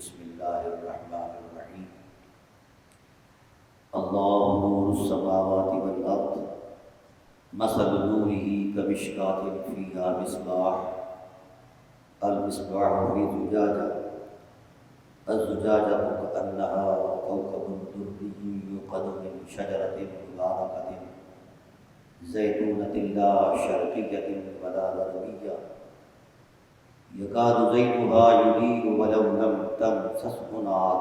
بسم اللہ الرحمن الرحیم اللہ نور السماوات والارض مثل نورہ کمشکاۃ فیہا مصباح المصباح فی زجاجہ الزجاجہ کأنہا کوکب درّی یوقد من شجرۃ مبارکۃ زیتونۃ لا شرقیۃ ولا غربیہ یکاد زیتها یضیء ولو لم تمسسه نار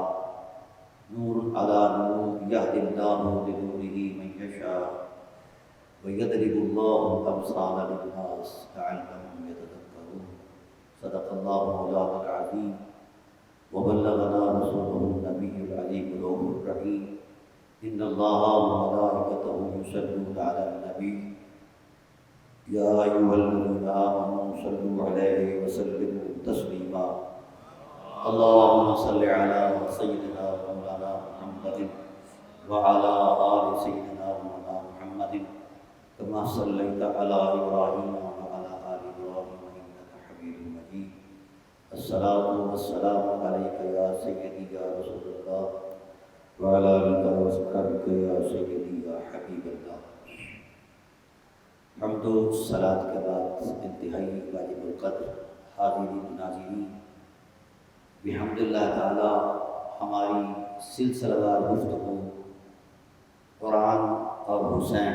نور علی نور یہدی اللہ لنورہ من یشاء ویضرب اللہ الامثال للناس لعلهم یتذکرون صدق اللہ مولانا العظیم وبلغنا رسوله النبی العظیم الرؤوف الرحیم ان اللہ وملائکتہ یصلون علی النبی یا ایھا الذین آمنوا صلوا علیہ وسلموا تسلیما اللهم صل علی سیدنا مولانا محمد وعلى آل سیدنا مولانا محمد كما صلیت علی ابراہیم وعلى آل ابراہیم انک حمید مجید الصلاۃ والسلام علیک یا سیدی یا رسول اللہ وعلى آلک وصحبک یا سیدی یا حبیب اللہ۔ حمد و صلاۃ کے بعد انتہائی واجب القدر حاضرین ناظرین، بحمد اللہ تعالی ہماری سلسلہ وار گفتگو قرآن اور حسین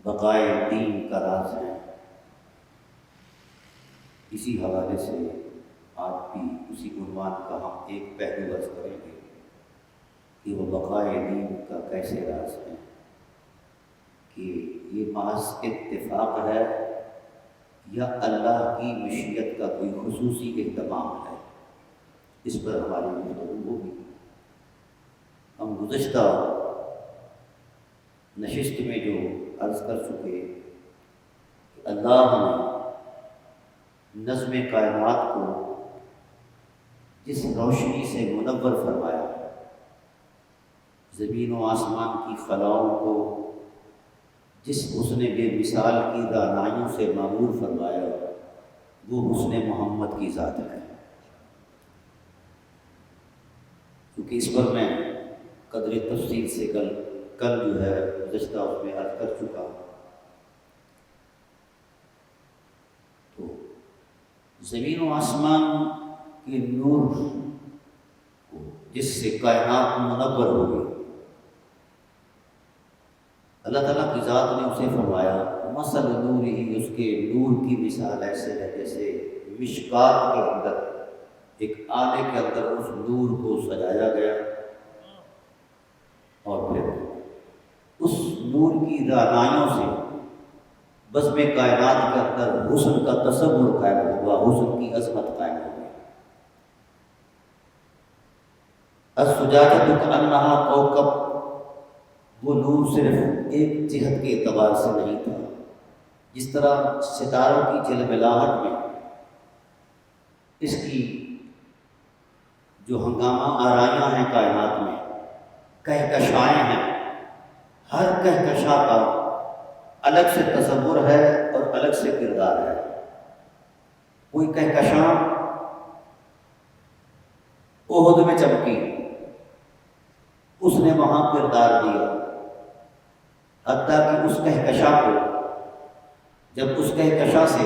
بقائے دین کا راز ہے، اسی حوالے سے آج بھی اسی عنوان کا ہم ایک پہلو عرض کریں گے کہ وہ بقائے دین کا کیسے راز ہے، کہ یہ محض اتفاق ہے یا اللہ کی مشیت کا کوئی خصوصی اہتمام ہے، اس پر ہماری گفتگو ہوگی۔ ہم گزشتہ نشست میں جو عرض کر چکے کہ اللہ نے نظم کائنات کو جس روشنی سے منور فرمایا، زمین و آسمان کی خلاؤں کو جس حسن بے مثال کی دانائیوں سے معمور فرمایا، وہ حسن محمد کی ذات ہے۔ کیونکہ اس پر میں قدر تفصیل سے کل جو ہے گزشتہ اس میں عرض کر چکا، تو زمین و آسمان کے نور کو جس سے کائنات منور ہو گئی، اللہ تعالیٰ کی ذات نے اسے فرمایا مثل نورہ، اس کے نور کی مثال ایسے ہے جیسے مشکات کے اندر ایک آنے کے اندر اس نور کو سجایا گیا اور پھر اس نور کی رعنائیوں سے بزم کائنات کے اندر حسن کا تصور قائم ہوا، حسن کی عظمت قائم ہو گئی۔ الزجاجۃ کأنہا کوکب، وہ نور صرف ایک جہت کے اعتبار سے نہیں تھا، جس طرح ستاروں کی جلولاہٹ میں اس کی جو ہنگامہ آرائیاں ہیں کائنات میں، کہکشائیں ہیں، ہر کہکشاں کا الگ سے تصور ہے اور الگ سے کردار ہے۔ کوئی کہکشاں احد میں چمکی، اس نے وہاں کردار دیا، حتیٰ کہ اس کہکشاں کو جب اس کہکشاں سے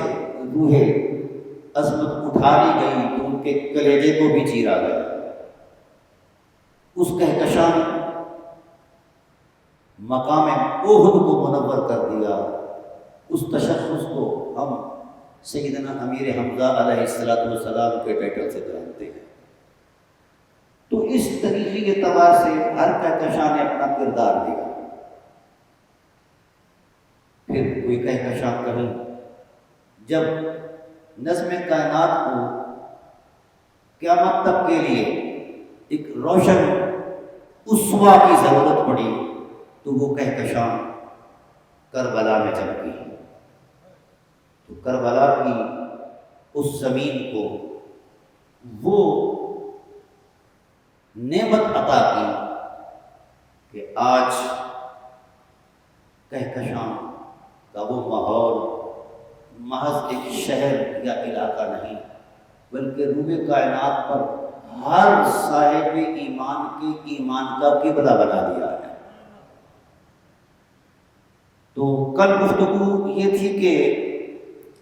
روح عظمت اٹھا لی گئی تو ان کے کلیجے کو بھی چیرا گیا۔ اس کہکشاں نے مقام احد کو منور کر دیا۔ اس تشخص کو ہم سیدنا امیر حمزہ علیہ السلام کے ٹائٹل سے جانتے ہیں۔ تو اس تاریخی اعتبار سے ہر کہکشاں نے اپنا کردار دیا۔ پھر کوئی کہکشاں کہیں جب نظم کائنات کو قیامت تک کے لیے ایک روشن اسوہ کی ضرورت پڑی تو وہ کہکشاں کربلا میں چمکی، تو کربلا کی اس زمین کو وہ نعمت عطا کی کہ آج کہکشاں کا وہ ماحول محض ایک شہر یا علاقہ نہیں، بلکہ روح کائنات پر ہر صاحب ایمان کے ایمان کا قبلہ بنا دیا ہے۔ تو کل گفتگو یہ تھی کہ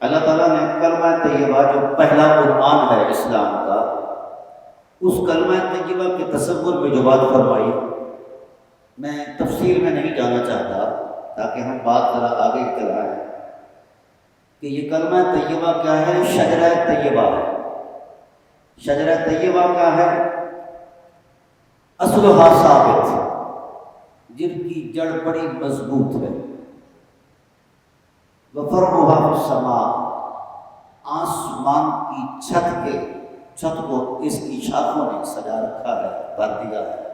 اللہ تعالیٰ نے کلمہ طیبہ جو پہلا عنوان ہے اسلام کا، اس کلمہ طیبہ کے تصور میں جو بات فرمائی، میں تفصیل میں نہیں جانا چاہتا تاکہ ہم بات ذرا آگے چلائیں کہ یہ کلمہ طیبہ کیا ہے۔ شجرہ طیبہ ہے۔ شجرہ طیبہ کیا ہے؟ اصلھا ثابت، جن کی جڑ بڑی مضبوط ہے۔ وفرعھا فی السماء، آسمان کی چھت کو اس کی شاخوں نے سجا رکھا ہے، بھر دیا ہے۔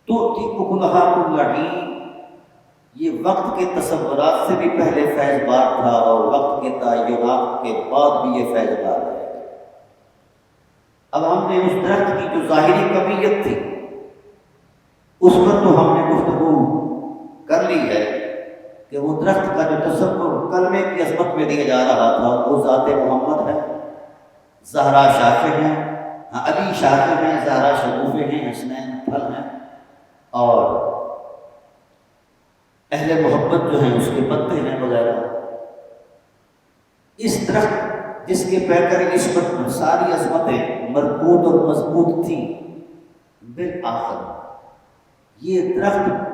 تؤتی اکلھا کل حین، یہ وقت کے تصورات سے بھی پہلے فیض بار تھا اور وقت کے تعینات کے بعد بھی یہ فیض بار ہے۔ اب ہم نے اس درخت کی جو ظاہری کمیت تھی اس پر تو ہم نے گفتگو کر لی ہے کہ وہ درخت کا جو تصور کلمے کی عظمت میں دیا جا رہا تھا وہ ذات محمد ہے، زہرا شاخیں ہیں، علی شاخیں ہیں، زہرا شگوفے ہیں، حسنین پھل ہیں، اور اہل محبت جو ہیں اس کے پتے ہیں وغیرہ۔ اس درخت جس کے پیکر عصمت میں ساری عظمتیں مربوط اور مضبوط تھیں، بالآخر یہ درخت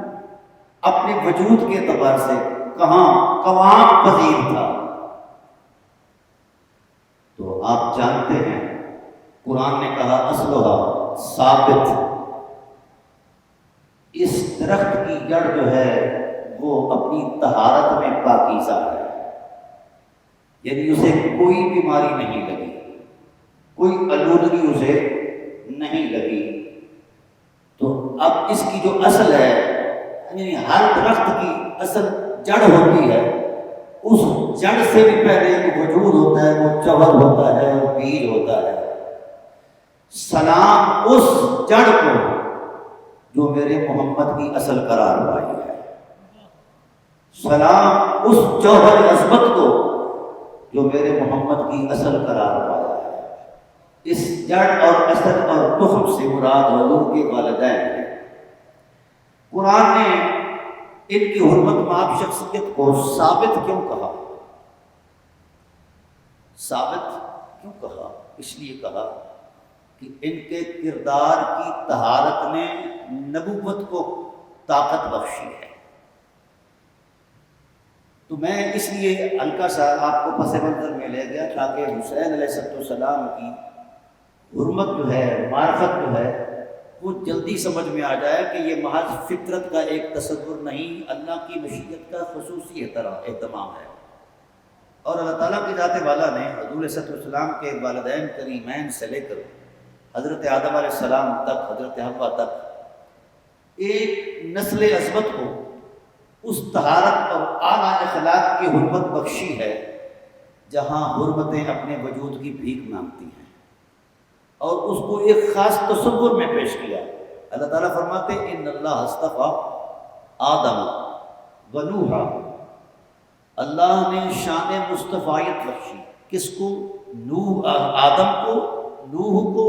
اپنے وجود کے اعتبار سے کہاں قوام پذیر تھا۔ تو آپ جانتے ہیں قرآن نے کہا اصلھا ثابت، اس درخت کی جڑ جو ہے وہ اپنی طہارت میں پاکیزہ ہے، یعنی اسے کوئی بیماری نہیں لگی، کوئی آلودگی اسے نہیں لگی۔ تو اب اس کی جو اصل ہے، یعنی ہر درخت کی اصل جڑ ہوتی ہے، اس جڑ سے بھی پہلے ایک وجود ہوتا ہے، وہ جوہر ہوتا ہے، وہ بیج ہوتا ہے۔ سلام اس جڑ کو جو میرے محمد کی اصل قرار پائی ہے، سلام اس جوہر عظمت کو جو میرے محمد کی اصل قرار پایا ہے۔ اس جڑ اور اصل اور تخم سے مراد حضور کے والدین ہیں۔ قرآن نے ان کی حرمت مآب شخصیت کو ثابت کیوں کہا؟ ثابت کیوں کہا؟ اس لیے کہا کہ ان کے کردار کی طہارت نے نبوت کو طاقت بخشی ہے۔ تو میں اس لیے ہلکا سا آپ کو پس منظر میں لے گیا تاکہ حسین علیہ السلام کی حرمت جو ہے، معرفت جو ہے، وہ جلدی سمجھ میں آ جائے کہ یہ محض فطرت کا ایک تصور نہیں، اللہ کی مشیت کا خصوصی اہتمام ہے۔ اور اللہ تعالیٰ کی ذات والا نے حضور علیہ السلام کے والدین کریمین سے لے کر حضرت آدم علیہ السلام تک، حضرت حوا تک ایک نسل عظمت کو اس طہارت اور اعلیٰ اخلاق کی حرمت بخشی ہے جہاں حرمتیں اپنے وجود کی بھیک مانگتی ہیں، اور اس کو ایک خاص تصور میں پیش کیا۔ اللہ تعالیٰ فرماتے ان اللہ اصطفیٰ آدم و نوحا، اللہ نے شان مصطفیت بخشی کس کو؟ نوح، آدم کو، نوح کو،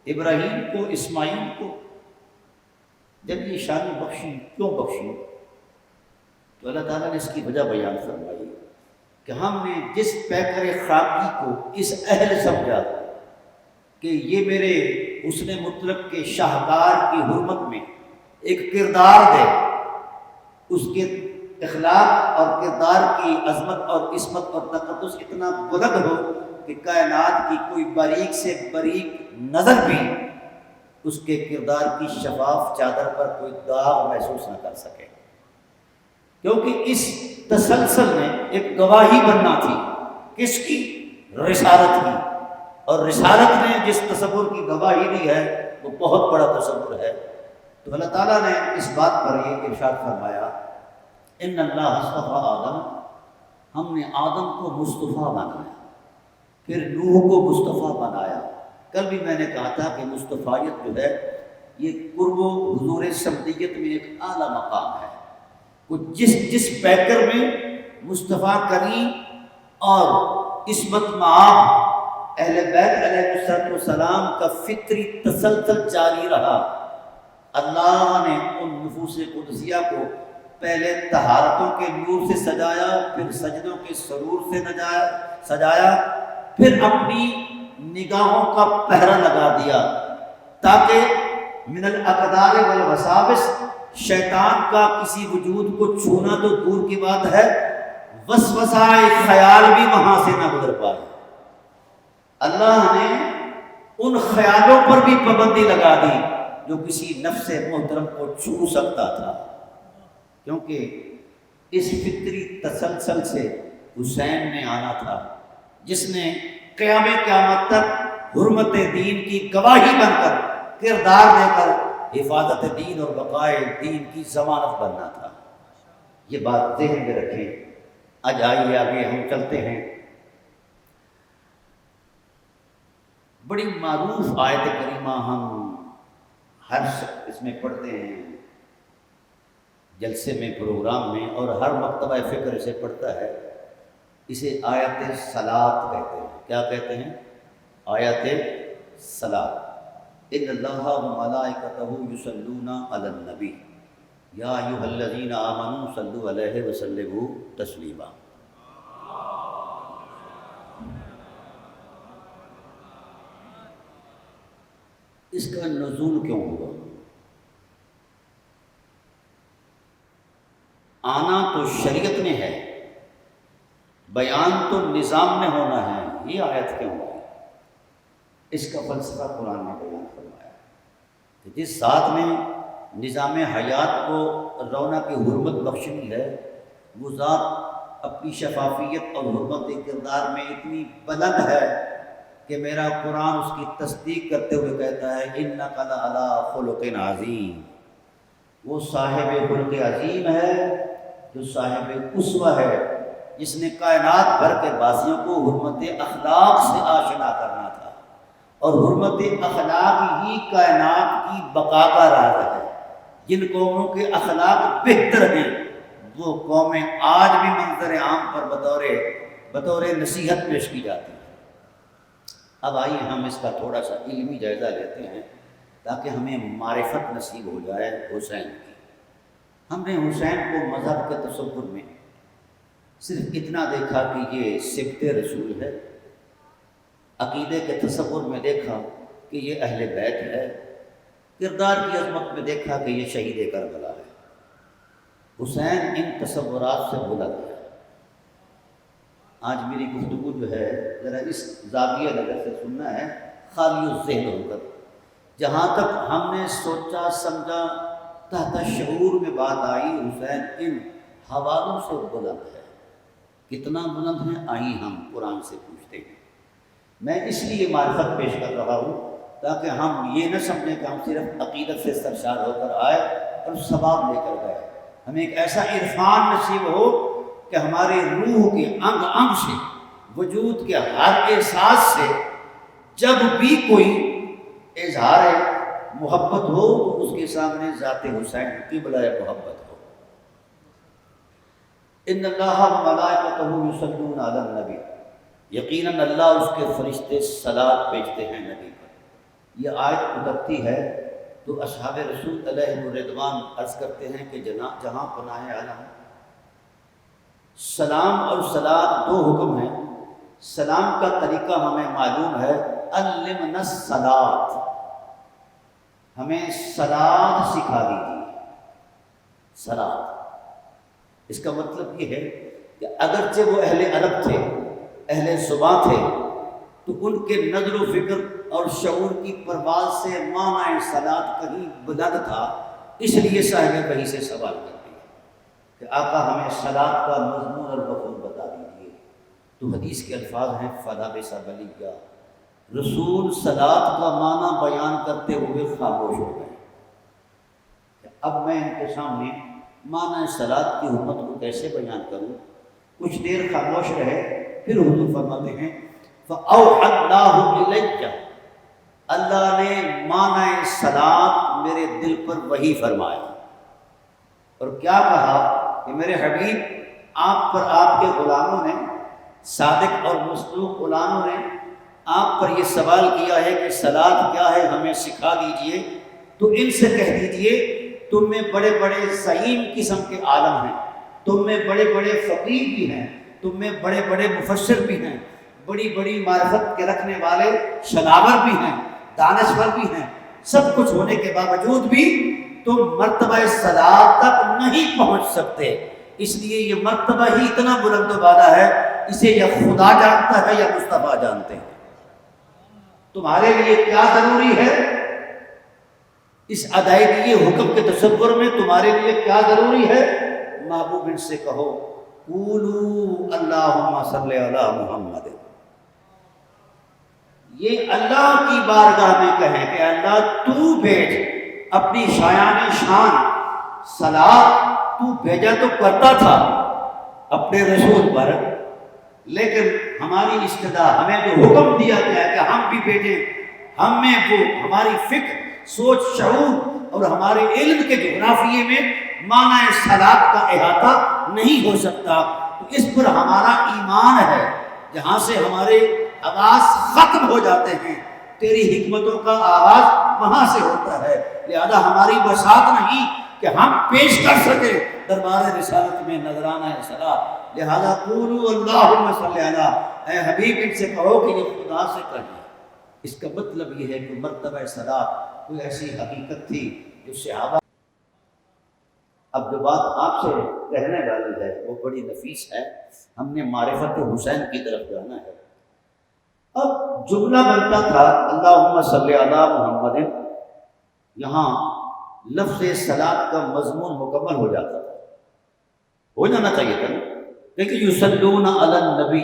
ابراہیم کو، اسماعیل کو۔ جب یہ شان بخشی، کیوں بخشی؟ تو اللہ تعالیٰ نے اس کی وجہ بیان فرمائی کہ ہم نے جس پیکر خاکی کو اس اہل سمجھا کہ یہ میرے حسن مطلق کے شاہکار کی حرمت میں ایک کردار ہے، اس کے اخلاق اور کردار کی عظمت اور عصمت اور تقدس اتنا بلند ہو کہ کائنات کی کوئی باریک سے باریک نظر بھی اس کے کردار کی شفاف چادر پر کوئی داغ محسوس نہ کر سکے، کیونکہ اس تسلسل نے ایک گواہی بننا تھی، کس کی؟ رسالت کی، اور رسالت نے جس تصور کی گواہی دی ہے وہ بہت بڑا تصور ہے۔ تو اللہ تعالیٰ نے اس بات پر یہ ارشاد فرمایا ان اللہ اصطفیٰ آدم، ہم نے آدم کو مصطفیٰ بنایا، پھر نوح کو مصطفیٰ بنایا۔ کل بھی میں نے کہا تھا کہ مصطفیت جو ہے یہ قرب و حضور سمدیت میں ایک اعلیٰ مقام ہے۔ جس پیکر میں مصطفیٰ کریم اور عصمت مآب اہل بیت علیہ السلام کا فطری تسلسل جاری رہا۔ اللہ نے ان نفوس قدسیہ کو پہلے طہارتوں کے نور سے سجایا، پھر سجدوں کے سرور سے سجایا، پھر اپنی نگاہوں کا پہرا لگا دیا تاکہ من الاقدار والوساوس، شیطان کا کسی وجود کو چھونا تو دور کی بات ہے، وسوسہ خیال بھی وہاں سے نہ گزر پائے۔ اللہ نے ان خیالوں پر بھی پابندی لگا دی جو کسی نفس محترم کو چھو سکتا تھا، کیونکہ اس فطری تسلسل سے حسین نے آنا تھا، جس نے قیامت تک حرمت دین کی گواہی بن کر، کردار دے کر حفاظت دین اور بقائے دین کی ضمانت بننا تھا۔ یہ بات ذہن میں رکھیں۔ آج آئیے آگے ہم چلتے ہیں۔ بڑی معروف آیت کریمہ ہم ہر اس میں پڑھتے ہیں، جلسے میں، پروگرام میں، اور ہر مکتبہ فکر اسے پڑھتا ہے۔ اسے آیت صلاۃ کہتے ہیں۔ کیا کہتے ہیں؟ آیت صلاۃ۔ ان اللہ وملائکتہ یصلون علی النبی یا ایھا الذین آمنوا صلوا علیہ وسلموا تسلیما۔ اس کا نزول کیوں ہوا؟ آنا تو شریعت میں ہے، بیان تو نظام میں ہونا ہے، یہ آیت کیوں ہے؟ اس کا فلسفہ قرآن نے بیان فرمایا کہ جس ذات نے نظام حیات کو رونق حرمت بخشنی ہے، وہ ذات اپنی شفافیت اور حرمت کردار میں اتنی بلند ہے کہ میرا قرآن اس کی تصدیق کرتے ہوئے کہتا ہے انک لعلی خلق عظیم۔ وہ صاحب خلق عظیم ہے جو صاحب اسوہ ہے، جس نے کائنات بھر کے باسیوں کو حرمت اخلاق سے آشنا کرنا تھا، اور حرمت اخلاق ہی کائنات کی بقا کا راز ہے۔ جن قوموں کے اخلاق بہتر ہیں وہ قومیں آج بھی منظر عام پر بطور نصیحت پیش کی جاتی ہیں۔ اب آئیے ہم اس کا تھوڑا سا علمی جائزہ لیتے ہیں تاکہ ہمیں معرفت نصیب ہو جائے حسین کی۔ ہم نے حسین کو مذہب کے تصور میں صرف اتنا دیکھا کہ یہ سبط رسول ہے، عقیدے کے تصور میں دیکھا کہ یہ اہل بیت ہے، کردار کی عظمت میں دیکھا کہ یہ شہید کربلا ہے۔ حسین ان تصورات سے بلند ہے۔ آج میری گفتگو جو ہے ذرا اس زاویہ نظر سے سننا ہے، خالی الذہن ہو کر۔ جہاں تک ہم نے سوچا سمجھا، تحت شعور میں بات آئی، حسین ان حوالوں سے بلند ہے۔ کتنا بلند ہے؟ آئیے ہم قرآن سے پوچھتے ہیں۔ میں اس لیے معرفت پیش کر رہا ہوں تاکہ ہم یہ نہ سمجھیں کہ ہم صرف عقیدت سے سرشار ہو کر آئے اور ثواب لے کر گئے۔ ہمیں ایک ایسا عرفان نصیب ہو کہ ہمارے روح کے انگ انگ سے، وجود کے ہر احساس سے جب بھی کوئی اظہار محبت ہو تو اس کے سامنے ذات حسین کی بلائے محبت ہو۔ ان اللہ وملائکتہ یصلون علی النبی، یقیناً اللہ اس کے فرشتے صلاۃ بھیجتے ہیں نبی پر۔ یہ آیت اترتی ہے تو اصحاب رسول علیہ الرضوان عرض کرتے ہیں کہ جہاں پناہ عالم، سلام اور صلاۃ دو حکم ہیں۔ سلام کا طریقہ ہمیں معلوم ہے، علمنا الصلاۃ، ہمیں صلاۃ سکھا دیجیے۔ صلاۃ، اس کا مطلب یہ ہے کہ اگرچہ وہ اہل عرب تھے، اہل زباں تھے، تو ان کے نظر و فکر اور شعور کی پرواز سے معنی صلاۃ کہیں بلند تھا، اس لیے صاحب وحی سے سوال کرتے ہیں کہ آقا ہمیں صلاۃ کا مضمون اور مفہوم بتا دیجیے۔ تو حدیث کے الفاظ ہیں فلبث ملیہ، رسول صلاۃ کا معنی بیان کرتے ہوئے خاموش ہو گئے۔ اب میں ان کے سامنے معنی صلاۃ کی حکمت کو کیسے بیان کروں؟ کچھ دیر خاموش رہے، پھر حضور فرماتے ہیں فَأَوْحَى اللَّهُ إِلَيَّ، اللہ نے معنی صلاۃ میرے دل پر وحی فرمایا، اور کیا کہا کہ میرے حبیب آپ پر آپ کے غلاموں نے، صادق اور مصدوق غلاموں نے آپ پر یہ سوال کیا ہے کہ صلاۃ کیا ہے ہمیں سکھا دیجئے، تو ان سے کہہ دیجئے تم میں بڑے بڑے زعیم قسم کے عالم ہیں، تم میں بڑے بڑے فقیر بھی ہیں، تم میں بڑے بڑے مفسر بھی ہیں، بڑی بڑی معرفت کے رکھنے والے شناور بھی ہیں، دانشور بھی ہیں، سب کچھ ہونے کے باوجود بھی تم مرتبہ صلاۃ تک نہیں پہنچ سکتے، اس لیے یہ مرتبہ ہی اتنا بلند و بالا ہے، اسے یا خدا جانتا ہے یا مصطفیٰ جانتے ہیں۔ تمہارے لیے کیا ضروری ہے اس ادائیگی حکم کے تصور میں، تمہارے لیے کیا ضروری ہے؟ محبوب ان سے کہو قولوا اللہم صلی علی محمد، یہ اللہ کی بارگاہ میں کہیں کہ اللہ تو بھیج اپنی شایان شان صلاۃ، تو بھیجا تو کرتا تھا اپنے رسول پر، لیکن ہماری استدعا، ہمیں جو حکم دیا گیا کہ ہم بھی بھیجیں، ہم میں وہ ہماری فکر، سوچ، شعور اور ہمارے علم کے جغرافیے میں معنی صلاۃ کا احاطہ نہیں ہو سکتا، تو اس پر ہمارا ایمان ہے، جہاں سے ہمارے آواز ختم ہو جاتے ہیں تیری حکمتوں کا آغاز وہاں سے ہوتا ہے، لہذا ہماری بساط نہیں کہ ہم پیش کر سکیں دربار رسالت میں نذرانہ صلاۃ، لہذا قولوا اللہم صلی علی، اے حبیب ان سے کہو کہ یہ خدا سے کہیں۔ اس کا مطلب یہ ہے کہ مرتبہ صلاۃ کوئی ایسی حقیقت تھی جو صحابہ، اب جو بات آپ سے کہنے والی ہے وہ بڑی نفیس ہے، ہم نے معرفت حسین کی طرف جانا ہے۔ اب جملہ بنتا تھا اللہم صلی علی محمد، یہاں لفظ صلاۃ کا مضمون مکمل ہو جاتا تھا، ہو جانا چاہیے تھا، لیکن یصلون علی النبی،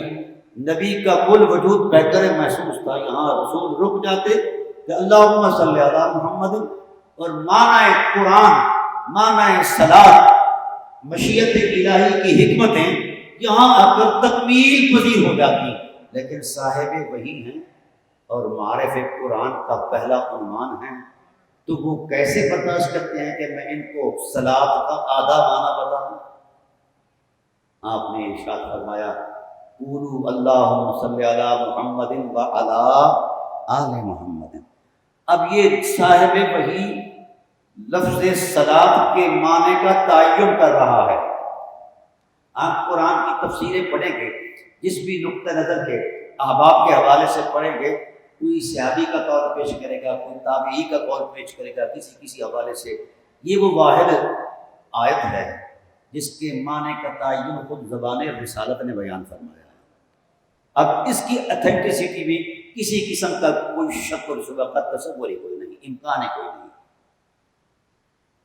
نبی کا کل وجود بہتر محسوس تھا، یہاں رسول رک جاتے کہ اللہم صلی علی محمد، اور معنی قرآن، معنی صلاۃ، مشیت الہی کی حکمتیں یہاں آ کر تکمیل پذیر ہو جاتی، لیکن صاحب وحی ہیں اور معرف قرآن کا پہلا عنوان ہے، تو وہ کیسے برداشت کرتے ہیں کہ میں ان کو صلاۃ کا آدھا معنی بتاؤں؟ آپ نے ارشاد فرمایا قولوا اللہم صلی علی محمد وعلی آل محمد۔ اب یہ صاحب وحی لفظ صلاۃ کے معنی کا تعین کر رہا ہے۔ آپ قرآن کی تفسیریں پڑھیں گے، جس بھی نقطہ نظر کے احباب کے حوالے سے پڑھیں گے، کوئی صحابی کا قول پیش کرے گا، کوئی تابعی کا قول پیش کرے گا، کسی حوالے سے، یہ وہ واحد آیت ہے جس کے معنی کا تعین خود زبان رسالت نے بیان فرمایا ہے۔ اب اس کی اتھینٹسٹی میں کسی قسم کا کوئی شک اور شبہ کا تصور ہی کوئی نہیں، امکان کوئی نہیں۔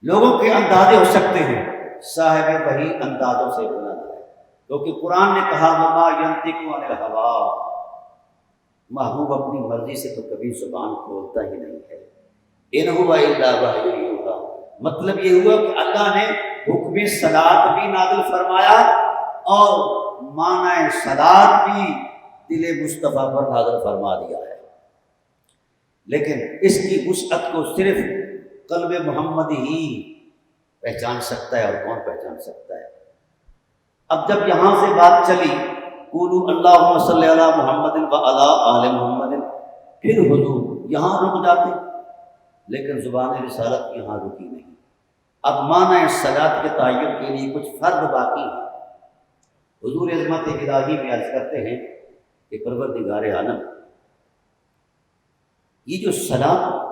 لوگوں کے اندازے ہو سکتے ہیں، صاحب وحی اندازوں سے بلند ہے، کیونکہ قرآن نے کہا وما ینطق عن الہویٰ، محبوب اپنی مرضی سے تو کبھی زبان کھولتا ہی نہیں ہے، ان هو الا وحی یوحیٰ، مطلب یہ ہوا کہ اللہ نے حکم صلاۃ بھی نازل فرمایا اور معنی صلاۃ بھی دل مصطفیٰ پر نازل فرما دیا ہے، لیکن اس کی وسعت کو صرف قلب محمد ہی پہچان سکتا ہے، اور کون پہچان سکتا ہے؟ اب جب یہاں سے بات چلی قولوا اللہم صلی علی محمد وعلی آل محمد، پھر حضور یہاں رک جاتے، لیکن زبان رسالت یہاں رکی نہیں۔ اب معنی صلاۃ کے تعین کے لیے کچھ فرد باقی ہیں۔ حضور عظمت الہی میں عرض کرتے ہیں کہ پروردگار عالم، یہ جو صلاۃ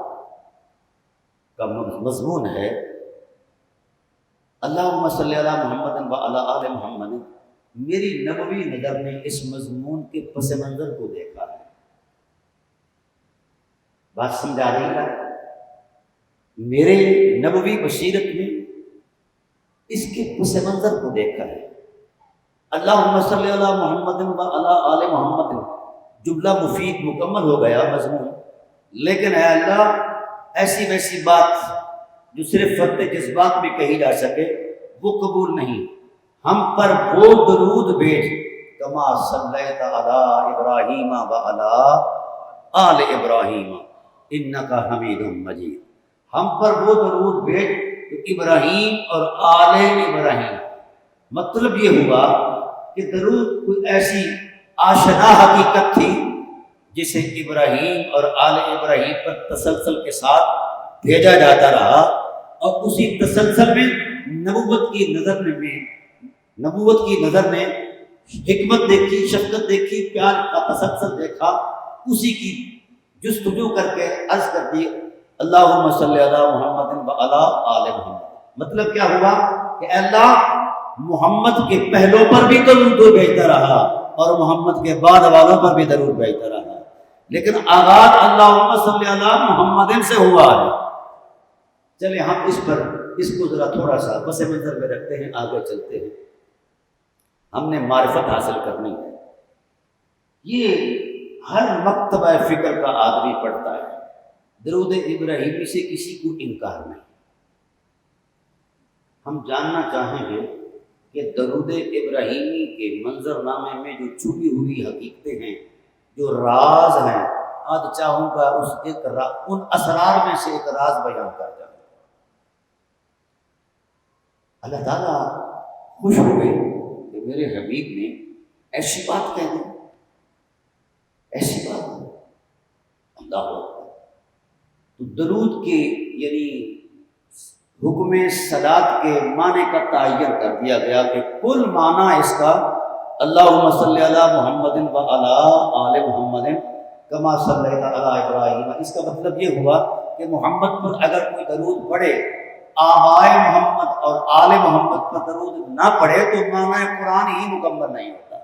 کا مضمون ہے اللہم صلی علی محمد وعلی آل محمد، میری نبوی نظر نے اس مضمون کے پس منظر کو دیکھا ہے، بات سمجھا رہی ہے؟ میرے نبوی بصیرت میں اس کے پس منظر کو دیکھا ہے۔ اللہم صلی علی محمد وعلی آل محمد جملہ مفید مکمل ہو گیا مضمون، لیکن اے اللہ ایسی ویسی بات جو صرف فرد جذبات میں کہی جا سکے وہ قبول نہیں، ہم پر وہ درود بھیج کما صلیت علی ابراہیم وعلی آل ابراہیم انک حمید مجید، ہم پر وہ درود بھیج تو ابراہیم اور آل ابراہیم، مطلب یہ ہوا کہ درود کوئی ایسی آشنا حقیقت تھی جسے ابراہیم اور آل ابراہیم پر تسلسل کے ساتھ بھیجا جاتا رہا، اور اسی تسلسل میں نبوت کی نظر نے حکمت دیکھی، شفقت دیکھی، پیار کا تسلسل دیکھا، اسی کی جستجو کر کے عرض کر دی اللہم صلی علی محمد و علی آل محمد۔ مطلب کیا ہوا کہ اے اللہ محمد کے پہلوں پر بھی درود بھیجتا رہا اور محمد کے بعد والوں پر بھی درود بھیجتا رہا، لیکن آغاز اللہم صلی علی محمد سے ہوا ہے۔ چلے ہم اس کو ذرا تھوڑا سا پس منظر میں رکھتے ہیں، آگے چلتے ہیں۔ ہم نے معرفت حاصل کرنی ہے، یہ ہر مکتبہ فکر کا آدمی پڑھتا ہے۔ درود ابراہیمی سے کسی کو انکار نہیں۔ ہم جاننا چاہیں گے کہ درود ابراہیمی کے منظر نامے میں جو چھپی ہوئی حقیقتیں ہیں، جو راز ہیں، آج چاہوں گا ان اسرار میں سے ایک راز بیان کر جاؤں۔ اللہ تعالیٰ خوش ہوئے کہ میرے حبیب نے ایسی بات کہہ دی، ایسی بات اللہ اکبر۔ تو درود کے یعنی حکم صلات کے معنی کا تعین کر دیا گیا کہ کل معنی اس کا اللہم صلی علی محمد و علی آل محمد کما صلی علی ابراہیم۔ اس کا مطلب یہ ہوا کہ محمد پر اگر کوئی درود پڑھے، آبائے محمد اور آل محمد پر درود نہ پڑھے تو معنی قرآن ہی مکمل نہیں ہوتا۔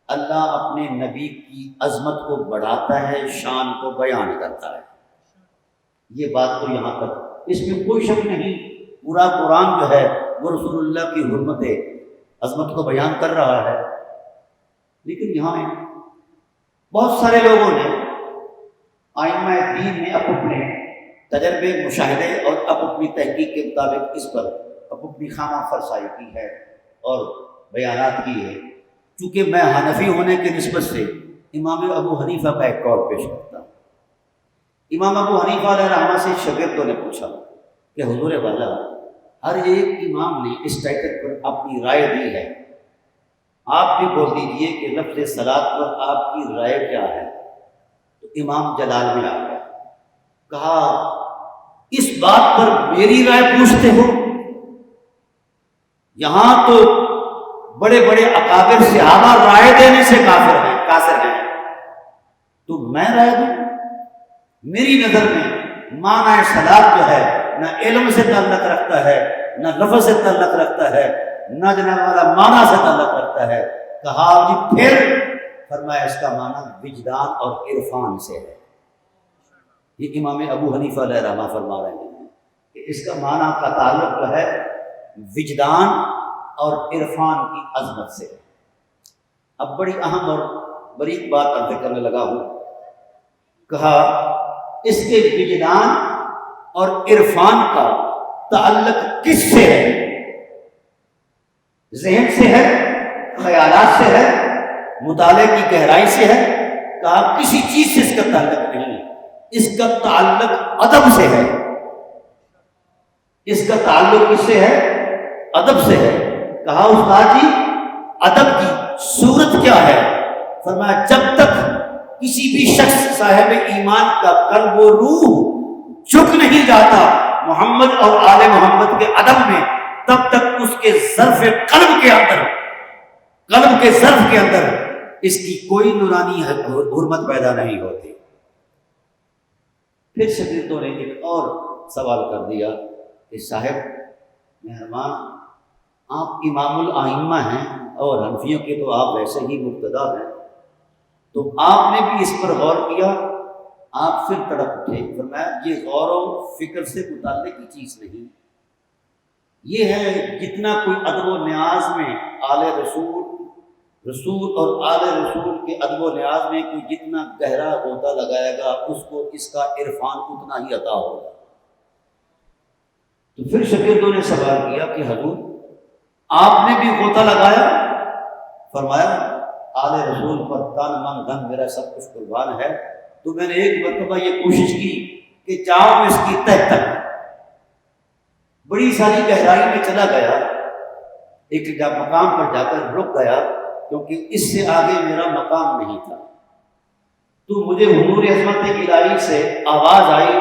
اللہ اپنے نبی کی عظمت کو بڑھاتا ہے، شان کو بیان کرتا ہے۔ یہ بات تو یہاں تک، اس میں کوئی شک نہیں، پورا قرآن جو ہے وہ رسول اللہ کی حرمت عظمت کو بیان کر رہا ہے۔ لیکن یہاں بہت سارے لوگوں نے آئمہ دین نے اپنے تجربے، مشاہدے اور اپنی تحقیق کے مطابق اس پر اپنی خامہ فرسائی کی ہے اور بیانات کی ہے۔ چونکہ میں حنفی ہونے کی نسبت سے امام ابو حنیفہ کا ایک قول پیش کرتا ہوں۔ امام ابو حنیفہ علیہ رحمہ سے شاگردوں نے پوچھا کہ حضور والا، ہر ایک امام نے اس ٹائٹل پر اپنی رائے دی ہے، آپ بھی بول دیجئے کہ لفظ صلاۃ پر آپ کی رائے کیا ہے؟ تو امام جلال میں آ گیا، کہا اس بات پر میری رائے پوچھتے ہو؟ یہاں تو بڑے بڑے اکابر صحابہ رائے دینے سے قاصر ہیں، تو میں رائے دوں؟ میری نظر میں معنی صلاۃ جو ہے نہ علم سے تعلق رکھتا ہے، نہ لفظ سے تعلق رکھتا ہے، نہ جناب والا معنی سے تعلق رکھتا ہے۔ کہا جی پھر؟ فرمایا اس کا معنی وجدان اور عرفان سے ہے۔ یہ امام ابو حنیفہ علیہ رحمہ فرما رہے ہیں کہ اس کا معنی کا تعلق جو ہے وجدان اور عرفان کی عظمت سے۔ اب بڑی اہم اور بریک بات عرض کرنے لگا ہوں۔ کہا اس کے وجدان اور عرفان کا تعلق کس سے ہے؟ ذہن سے ہے، خیالات سے ہے، مطالعے کی گہرائی سے ہے؟ کہا کسی چیز سے اس کا تعلق نہیں، اس کا تعلق ادب سے ہے۔ اس کا تعلق کس سے ہے؟ ادب سے ہے۔ کہا استاد جی ادب کی صورت کیا ہے؟ فرمایا جب تک کسی بھی شخص صاحب ایمان کا قلب و روح جھک نہیں جاتا محمد اور آل محمد کے ادب میں، تب تک اس کے ظرف قلب کے ظرف کے اندر اس کی کوئی نورانی حرمت پیدا نہیں ہوتی۔ پھر شاگردوں نے ایک اور سوال کر دیا کہ صاحب مہربان، آپ امام الائمہ ہیں اور حنفیوں کے تو آپ ویسے ہی مبتدا ہیں، تو آپ نے بھی اس پر غور کیا؟ آپ پھر تڑپ اٹھے۔ فرمایا یہ غور و فکر سے متعلق کی چیز نہیں، یہ ہے جتنا کوئی ادب و نیاز میں رسول اور آل رسول کے ادب و نیاز میں کوئی جتنا گہرا غوطہ لگائے گا اس کو اس کا عرفان اتنا ہی عطا ہوگا۔ تو پھر شاگردوں نے سوال کیا کہ حضور آپ نے بھی غوطہ لگایا؟ فرمایا آل رسول پر تن من دھن میرا سب کچھ قربان ہے، تو میں نے ایک مرتبہ یہ کوشش کی کہ جاؤں اس کی تہ تک، بڑی ساری گہرائی میں چلا گیا، ایک مقام پر جا کر رک گیا کیونکہ اس سے آگے میرا مقام نہیں تھا۔ تو مجھے حضور عظمت الہی سے آواز آئی،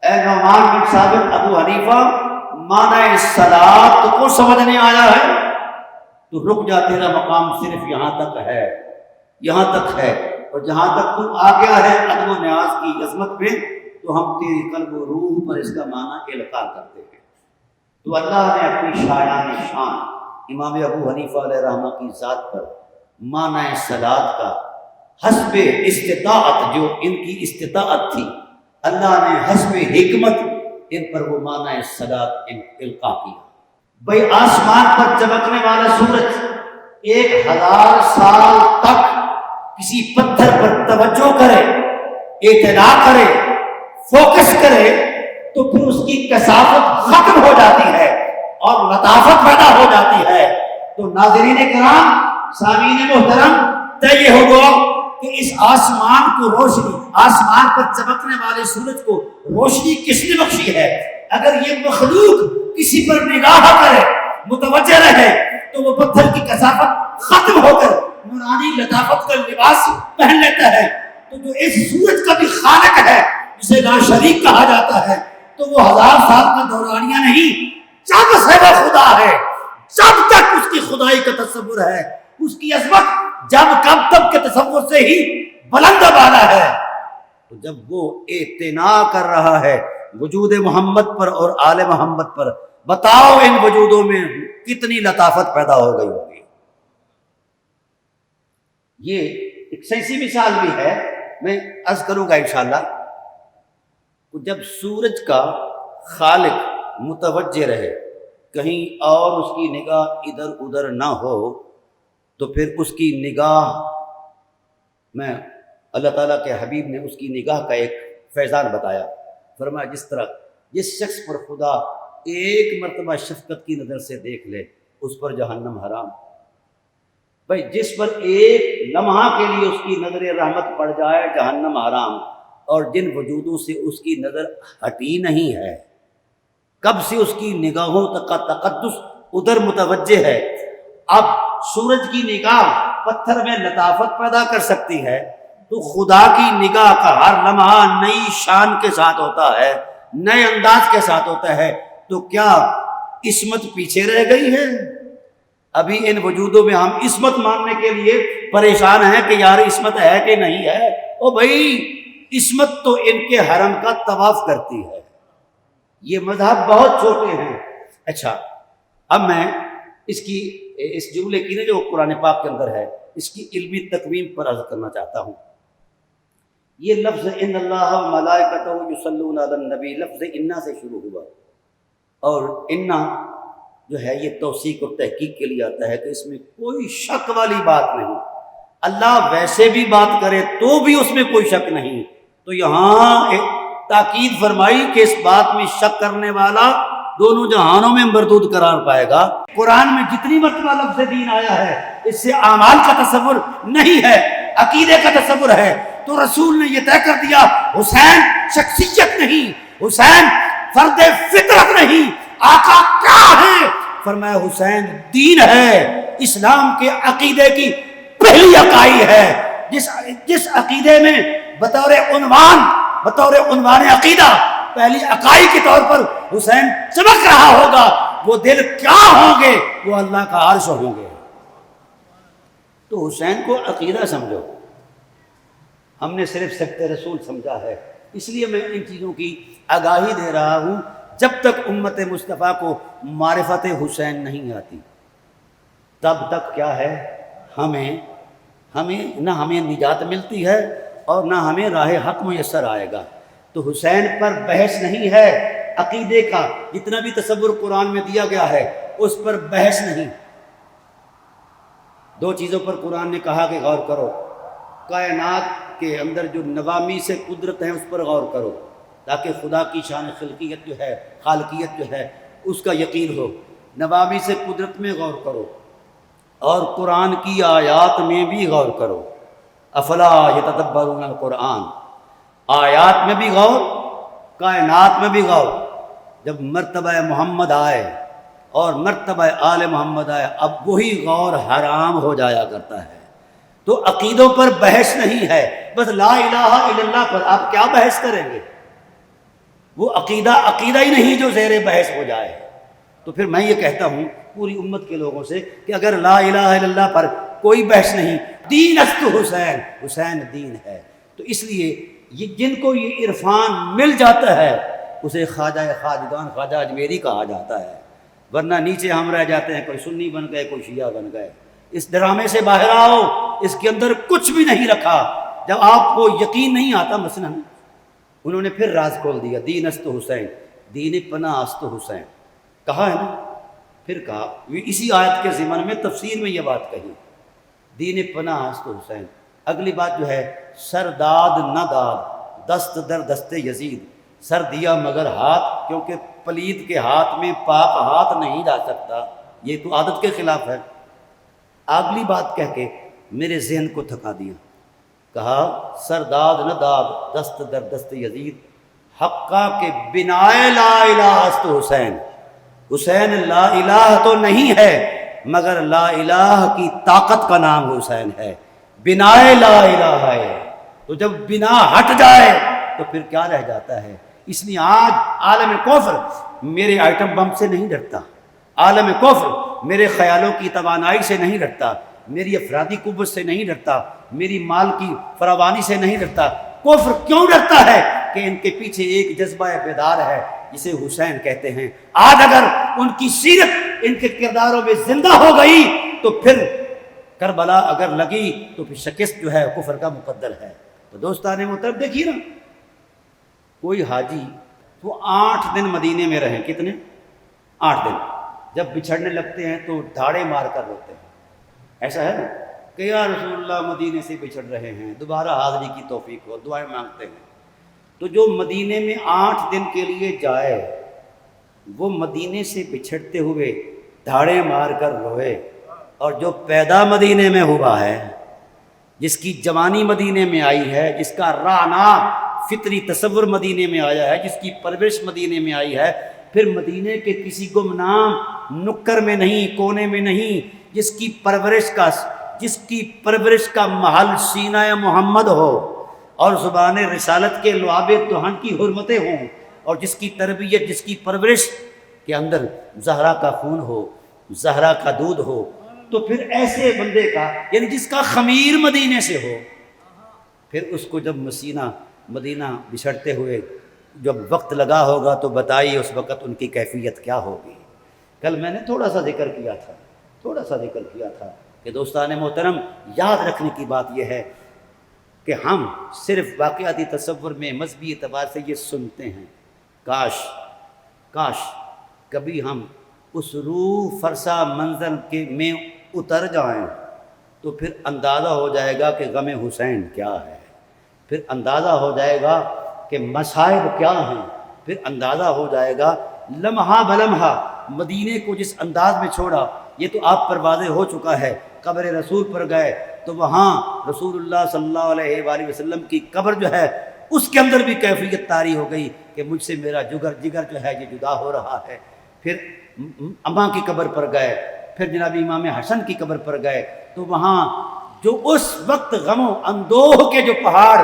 اے نعمان بن ثابت ابو حنیفہ، معنی صلاۃ تو کو سمجھ نہیں آیا ہے؟ تو رک جا، تیرا مقام صرف یہاں تک ہے، یہاں تک ہے، اور جہاں تک تو آ گیا ہے ادب و نیاز کی عظمت پہ، تو ہم تیری قلب و روح پر اس کا معنی القاء کرتے ہیں۔ تو اللہ نے اپنی شایان شان امام ابو حنیفہ علیہ رحمہ کی ذات پر معنی صلاۃ کا حسب استطاعت، جو ان کی استطاعت تھی، اللہ نے حسب حکمت ان پر وہ معنی صلاۃ القاء کیا۔ بھئی آسمان پر چمکنے والا سورج 1000 سال تک کسی پتھر پر توجہ کرے، اعتنا کرے، فوکس کرے، تو پھر اس کی کثافت ختم ہو جاتی ہے اور لطافت پیدا ہو جاتی ہے۔ تو ناظرین کرام، سامعین محترم، طے یہ ہوگا کہ اس آسمان کو روشنی، آسمان پر چمکنے والے سورج کو روشنی کس نے بخشی ہے؟ اگر یہ مخلوق کسی پر نگاہ کرے، متوجہ رہے، تو وہ پتھر کی کثافت ختم ہو کر نورانی لطافت کا لباس پہن لیتا ہے۔ تو جو اس سورج کا بھی خالق ہے، جسے لا شریک کہا جاتا ہے، تو وہ 1000 سال کا دورانیہ نہیں، جب سے وہ خدا ہے، جب تک اس کی خدائی کا تصور ہے، اس کی عظمت جب کب تک کے تصور سے ہی بلند بالا ہے۔ تو جب وہ اعتنا کر رہا ہے وجود محمد پر اور آل محمد پر، بتاؤ ان وجودوں میں کتنی لطافت پیدا ہو گئی ہوگی۔ یہ ایک سائنسی مثال بھی ہے، میں عرض کروں گا انشاءاللہ۔ جب سورج کا خالق متوجہ رہے، کہیں اور اس کی نگاہ ادھر ادھر نہ ہو، تو پھر اس کی نگاہ میں اللہ تعالیٰ کے حبیب نے اس کی نگاہ کا ایک فیضان بتایا، فرمایا جس شخص پر خدا ایک مرتبہ شفقت کی نظر سے دیکھ لے، اس پر جہنم حرام۔ بھائی جس پر ایک لمحہ کے لیے اس کی نظر رحمت پڑ جائے، جہنم حرام۔ اور جن وجودوں سے اس کی نظر ہٹی نہیں ہے، کب سے اس کی نگاہوں تک کا تقدس ادھر متوجہ ہے۔ اب سورج کی نگاہ پتھر میں لطافت پیدا کر سکتی ہے، تو خدا کی نگاہ کا ہر لمحہ نئی شان کے ساتھ ہوتا ہے، نئے انداز کے ساتھ ہوتا ہے۔ تو کیا عصمت پیچھے رہ گئی ہے؟ ابھی ان وجودوں میں ہم عصمت ماننے کے لیے پریشان ہیں کہ یار عصمت ہے کہ نہیں ہے۔ او بھائی، عصمت تو ان کے حرم کا طواف کرتی ہے۔ یہ مذہب بہت چھوٹے ہیں۔ اچھا، اب میں اس جملے کی جو قرآن پاک کے اندر ہے، اس کی علمی تکوین پر عرض کرنا چاہتا ہوں۔ یہ لفظ ان اللہ و ملائکتہ یصلون علی النبی، لفظ انا سے شروع ہوا، اور انا جو ہے یہ توثیق اور تحقیق کے لیے آتا ہے کہ اس میں کوئی شک والی بات نہیں۔ اللہ ویسے بھی بات کرے تو بھی اس میں کوئی شک نہیں۔ تو یہاں تاکید فرمائی کہ اس بات میں شک کرنے والا دونوں جہانوں میں مردود قرار پائے گا۔ قرآن میں جتنی مرتبہ لفظ دین آیا ہے، اس سے اعمال کا تصور نہیں ہے، عقیدے کا تصور ہے۔ تو رسول نے یہ طے کر دیا، حسین شخصیت نہیں، حسین فرد فطرت نہیں، آقا کیا ہے؟ فرمایا حسین دین ہے، اسلام کے عقیدے کی پہلی اکائی ہے۔ جس عقیدے میں بطور عنوان عقیدہ پہلی اکائی کے طور پر حسین چمک رہا ہوگا، وہ دل کیا ہوں گے؟ وہ اللہ کا عرش ہوں گے۔ تو حسین کو عقیدہ سمجھو، ہم نے صرف سبت رسول سمجھا ہے۔ اس لیے میں ان چیزوں کی آگاہی دے رہا ہوں، جب تک امت مصطفیٰ کو معرفت حسین نہیں آتی، تب تک کیا ہے، نہ ہمیں نجات ملتی ہے اور نہ ہمیں راہ حق میسر آئے گا۔ تو حسین پر بحث نہیں ہے، عقیدے کا جتنا بھی تصور قرآن میں دیا گیا ہے اس پر بحث نہیں۔ دو چیزوں پر قرآن نے کہا کہ غور کرو، کائنات کے اندر جو نوامی سے قدرت ہے اس پر غور کرو، تاکہ خدا کی شان خلقیت جو ہے، خالقیت جو ہے، اس کا یقین ہو۔ نوامی سے قدرت میں غور کرو، اور قرآن کی آیات میں بھی غور کرو۔ افلا یتدبرون القرآن، آیات میں بھی غور، کائنات میں بھی غور۔ جب مرتبہ محمد آئے اور مرتبہ آل محمد آئے، اب وہی غور حرام ہو جایا کرتا ہے۔ تو عقیدوں پر بحث نہیں ہے، بس لا الہ الا اللہ پر آپ کیا بحث کریں گے؟ وہ عقیدہ ہی نہیں جو زیر بحث ہو جائے۔ تو پھر میں یہ کہتا ہوں پوری امت کے لوگوں سے کہ اگر لا الہ الا اللہ پر کوئی بحث نہیں، دین است حسین، حسین دین ہے، تو اس لیے یہ جن کو یہ عرفان مل جاتا ہے اسے خواجہ خواجگان، خواجہ اجمیری کہا جاتا ہے، ورنہ نیچے ہم رہ جاتے ہیں، کوئی سنی بن گئے، کوئی شیعہ بن گئے۔ اس ڈرامے سے باہر آؤ، اس کے اندر کچھ بھی نہیں رکھا۔ جب آپ کو یقین نہیں آتا، مثلا انہوں نے پھر راز کھول دیا، دین است حسین، دین پناہ است حسین، کہا ہے نا، پھر کہا اسی آیت کے ضمن میں تفسیر میں یہ بات کہی، دین پناہ است حسین۔ اگلی بات جو ہے، سر داد نہ داد، دست در دست یزید، سر دیا مگر ہاتھ، کیونکہ پلید کے ہاتھ میں پاک ہاتھ نہیں جا سکتا، یہ تو عادت کے خلاف ہے۔ اگلی بات کہہ کے میرے ذہن کو تھکا دیا، کہا سر داد نہ داد، دست در دست یزید، حقا کے بنائے لا الہ است حسین، حسین لا الہ تو نہیں ہے مگر لا الہ کی طاقت کا نام حسین ہے، بنائے لا الہ ہے۔ تو جب بنا ہٹ جائے تو پھر کیا رہ جاتا ہے؟ اس لیے آج عالم کفر میرے آئٹم بم سے نہیں ڈرتا، عالم کفر میرے خیالوں کی توانائی سے نہیں ڈرتا، میری افرادی قوت سے نہیں ڈرتا، میری مال کی فراوانی سے نہیں ڈرتا۔ کفر کیوں ڈرتا ہے؟ کہ ان کے پیچھے ایک جذبہ بیدار ہے جسے حسین کہتے ہیں۔ آج اگر ان کی سیرت ان کے کرداروں میں زندہ ہو گئی تو پھر کربلا اگر لگی تو پھر شکست جو ہے کفر کا مقدر ہے۔ تو دوستان محترم دیکھیے نا، کوئی حاجی وہ 8 دن مدینے میں رہیں، کتنے؟ 8 دن، جب بچھڑنے لگتے ہیں تو دھاڑے مار کر روتے ہیں، ایسا ہے نا کہ یا رسول اللہ مدینے سے بچھڑ رہے ہیں، دوبارہ حاضری کی توفیق ہو، دعائیں مانگتے ہیں۔ تو جو مدینے میں 8 دن کے لیے جائے وہ مدینے سے بچھڑتے ہوئے دھاڑے مار کر روئے، اور جو پیدا مدینے میں ہوا ہے، جس کی جوانی مدینے میں آئی ہے، جس کا رانا فطری تصور مدینے میں آیا ہے، جس کی پرورش مدینے میں آئی ہے، پھر مدینے کے کسی گمنام نکر میں نہیں، کونے میں نہیں، جس کی پرورش کا محل سینہ محمد ہو اور زبان رسالت کے لعاب دہن کی حرمتیں ہوں، اور جس کی تربیت، جس کی پرورش کے اندر زہرا کا خون ہو، زہرا کا دودھ ہو، تو پھر ایسے بندے کا، یعنی جس کا خمیر مدینے سے ہو، پھر اس کو جب مدینہ بچھڑتے ہوئے جب وقت لگا ہوگا تو بتائیے اس وقت ان کی کیفیت کیا ہوگی۔ کل میں نے تھوڑا سا ذکر کیا تھا کہ دوستان محترم یاد رکھنے کی بات یہ ہے کہ ہم صرف واقعاتی تصور میں مذہبی اعتبار سے یہ سنتے ہیں، کاش کبھی ہم اس روح فرسا منزل کے میں اتر جائیں تو پھر اندازہ ہو جائے گا کہ غم حسین کیا ہے، پھر اندازہ ہو جائے گا کہ مصائب کیا ہیں، پھر اندازہ ہو جائے گا لمحہ بلمحہ مدینے کو جس انداز میں چھوڑا، یہ تو آپ پر واضح ہو چکا ہے۔ قبر رسول پر گئے تو وہاں رسول اللہ صلی اللہ علیہ وآلہ وسلم کی قبر جو ہے اس کے اندر بھی کیفیت طاری ہو گئی کہ مجھ سے میرا جگر جو ہے یہ جدا ہو رہا ہے۔ پھر اماں کی قبر پر گئے، پھر جناب امام حسن کی قبر پر گئے تو وہاں جو اس وقت غم و اندوہ کے جو پہاڑ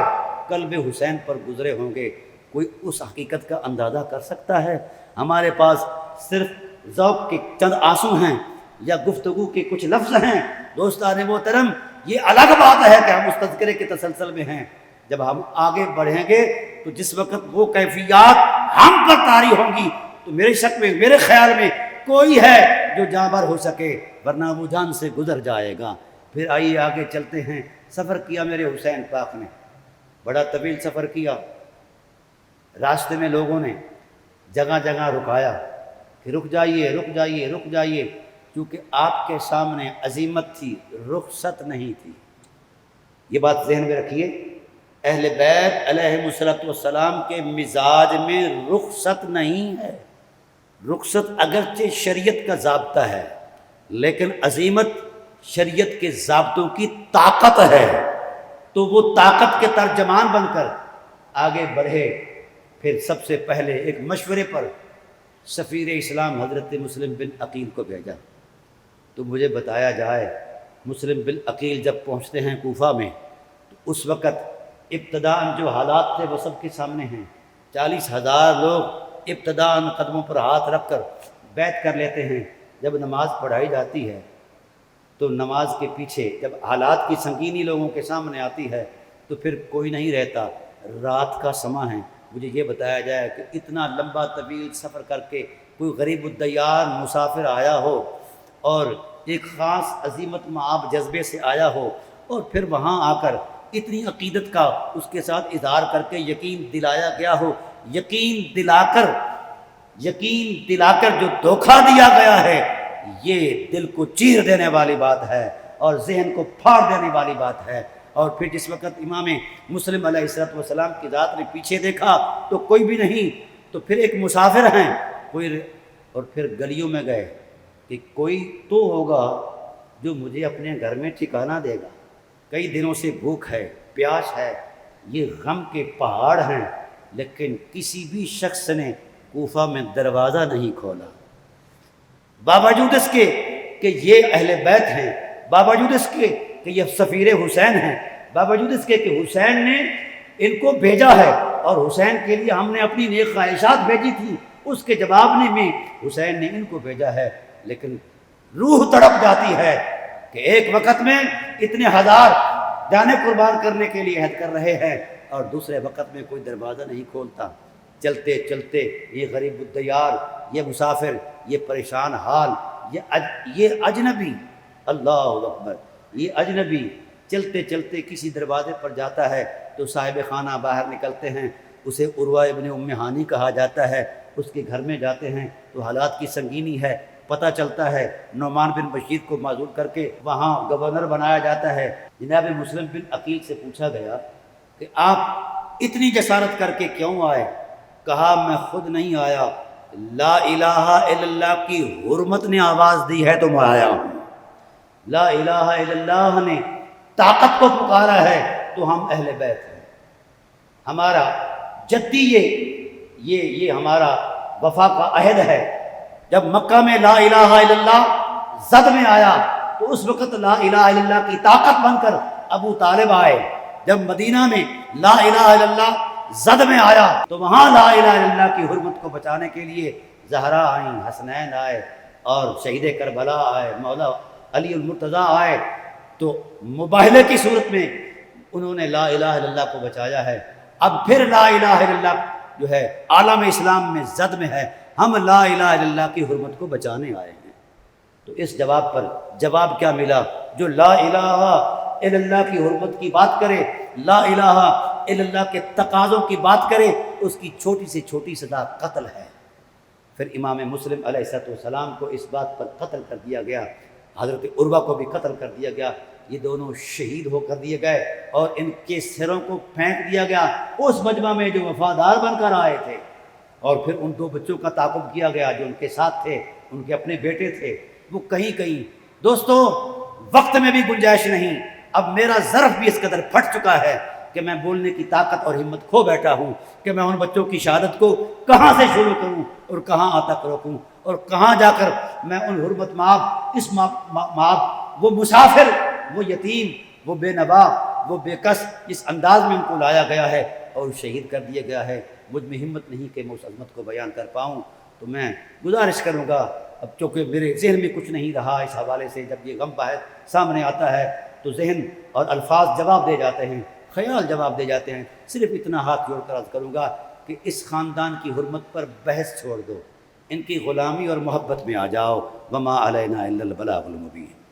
قلب حسین پر گزرے ہوں گے، کوئی اس حقیقت کا اندازہ کر سکتا ہے؟ ہمارے پاس صرف ذوق کے چند آنسو ہیں یا گفتگو کے کچھ لفظ ہیں۔ دوستان محترم یہ الگ بات ہے کہ ہم اس تذکرے کے تسلسل میں ہیں، جب ہم آگے بڑھیں گے تو جس وقت وہ کیفیات ہم پر طاری ہوں گی تو میرے خیال میں کوئی ہے جو جاں بر ہو سکے، ورنہ وہ جان سے گزر جائے گا۔ پھر آئیے آگے چلتے ہیں۔ سفر کیا میرے حسین پاک نے، بڑا طویل سفر کیا، راستے میں لوگوں نے جگہ جگہ رکایا کہ رک جائیے، کیونکہ آپ کے سامنے عظیمت تھی، رخصت نہیں تھی۔ یہ بات ذہن میں رکھیے، اہل بیت علیہم السلام کے مزاج میں رخصت نہیں ہے۔ رخصت اگرچہ شریعت کا ضابطہ ہے، لیکن عظیمت شریعت کے ضابطوں کی طاقت ہے، تو وہ طاقت کے ترجمان بن کر آگے بڑھے۔ پھر سب سے پہلے ایک مشورے پر سفیر اسلام حضرت مسلم بن عقیل کو بھیجا، تو مجھے بتایا جائے مسلم بالعقیل جب پہنچتے ہیں کوفہ میں تو اس وقت ابتداءً جو حالات تھے وہ سب کے سامنے ہیں۔ 40,000 لوگ ابتداءً قدموں پر ہاتھ رکھ کر بیعت کر لیتے ہیں۔ جب نماز پڑھائی جاتی ہے تو نماز کے پیچھے جب حالات کی سنگینی لوگوں کے سامنے آتی ہے تو پھر کوئی نہیں رہتا۔ رات کا سماں ہے، مجھے یہ بتایا جائے کہ اتنا لمبا طویل سفر کر کے کوئی غریب الدیار مسافر آیا ہو اور ایک خاص عزیمت مآب جذبے سے آیا ہو اور پھر وہاں آ کر اتنی عقیدت کا اس کے ساتھ اظہار کر کے یقین دلایا گیا ہو، یقین دلا کر جو دھوکہ دیا گیا ہے، یہ دل کو چیر دینے والی بات ہے اور ذہن کو پھاڑ دینے والی بات ہے۔ اور پھر جس وقت امام مسلم علیہ السلام کی ذات نے پیچھے دیکھا تو کوئی بھی نہیں، تو پھر ایک مسافر ہیں اور پھر گلیوں میں گئے کہ کوئی تو ہوگا جو مجھے اپنے گھر میں ٹھکانہ دے گا، کئی دنوں سے بھوک ہے، پیاس ہے، یہ غم کے پہاڑ ہیں، لیکن کسی بھی شخص نے کوفہ میں دروازہ نہیں کھولا، باوجود اس کے کہ یہ اہل بیت ہیں، باوجود اس کے کہ یہ سفیر حسین ہیں، باوجود اس کے کہ حسین نے ان کو بھیجا ہے اور حسین کے لیے ہم نے اپنی نیک خواہشات بھیجی تھی، اس کے جواب میں حسین نے ان کو بھیجا ہے، لیکن روح تڑپ جاتی ہے کہ ایک وقت میں اتنے ہزار جانیں قربان کرنے کے لیے عہد کر رہے ہیں اور دوسرے وقت میں کوئی دروازہ نہیں کھولتا۔ چلتے چلتے یہ غریب الدیار، یہ مسافر، یہ پریشان حال، یہ اجنبی، اللہ اکبر، یہ اجنبی چلتے چلتے کسی دروازے پر جاتا ہے تو صاحب خانہ باہر نکلتے ہیں، اسے عروہ ابن ام ہانی کہا جاتا ہے، اس کے گھر میں جاتے ہیں تو حالات کی سنگینی ہے، پتہ چلتا ہے نعمان بن بشیر کو معزول کر کے وہاں گورنر بنایا جاتا ہے۔ جناب مسلم بن عقیل سے پوچھا گیا کہ آپ اتنی جسارت کر کے کیوں آئے؟ کہا میں خود نہیں آیا، لا الہ الا اللہ کی حرمت نے آواز دی ہے تو میں آیا ہوں، لا الہ الا اللہ نے طاقت کو پکارا ہے تو ہم اہل بیت ہیں، ہمارا جدی یہ ہمارا وفا کا عہد ہے۔ جب مکہ میں لا الہ الا اللہ زد میں آیا تو اس وقت لا الہ الا اللہ کی طاقت بن کر ابو طالب آئے، جب مدینہ میں لا الہ الا اللہ زد میں آیا تو وہاں لا الہ الا اللہ کی حرمت کو بچانے کے لیے زہرا آئیں، حسنین آئے اور شہید کربلا آئے، مولا علی المرتضیٰ آئے، تو مباہلے کی صورت میں انہوں نے لا الہ الا اللہ کو بچایا ہے۔ اب پھر لا الہ الا اللہ جو ہے عالم اسلام میں زد میں ہے، ہم لا الہ الا اللہ کی حرمت کو بچانے آئے ہیں۔ تو اس جواب پر جواب کیا ملا؟ جو لا الہ الا اللہ کی حرمت کی بات کرے، لا الہ الا اللہ کے تقاضوں کی بات کرے، اس کی چھوٹی سے چھوٹی سزا قتل ہے۔ پھر امام مسلم علیہ السلام کو اس بات پر قتل کر دیا گیا، حضرت عروہ کو بھی قتل کر دیا گیا، یہ دونوں شہید ہو کر دیے گئے اور ان کے سروں کو پھینک دیا گیا اس مجمع میں جو وفادار بن کر آئے تھے، اور پھر ان 2 بچوں کا تعاقب کیا گیا جو ان کے ساتھ تھے، ان کے اپنے بیٹے تھے، وہ کہیں دوستو وقت میں بھی گنجائش نہیں، اب میرا ظرف بھی اس قدر پھٹ چکا ہے کہ میں بولنے کی طاقت اور ہمت کھو بیٹھا ہوں کہ میں ان بچوں کی شہادت کو کہاں سے شروع کروں اور کہاں تک روکوں اور کہاں جا کر میں ان حرمت مآب، اس مآب، وہ مسافر، وہ یتیم، وہ بے نوا، وہ بے کس، جس انداز میں ان کو لایا گیا ہے اور شہید کر دیا گیا ہے، مجھ میں ہمت نہیں کہ میں اس عظمت کو بیان کر پاؤں۔ تو میں گزارش کروں گا، اب چونکہ میرے ذہن میں کچھ نہیں رہا اس حوالے سے، جب یہ غم باہر سامنے آتا ہے تو ذہن اور الفاظ جواب دے جاتے ہیں، خیال جواب دے جاتے ہیں، صرف اتنا ہاتھ جوڑ کر عرض کروں گا کہ اس خاندان کی حرمت پر بحث چھوڑ دو، ان کی غلامی اور محبت میں آ جاؤ، وما علینا الا البلاغ المبین۔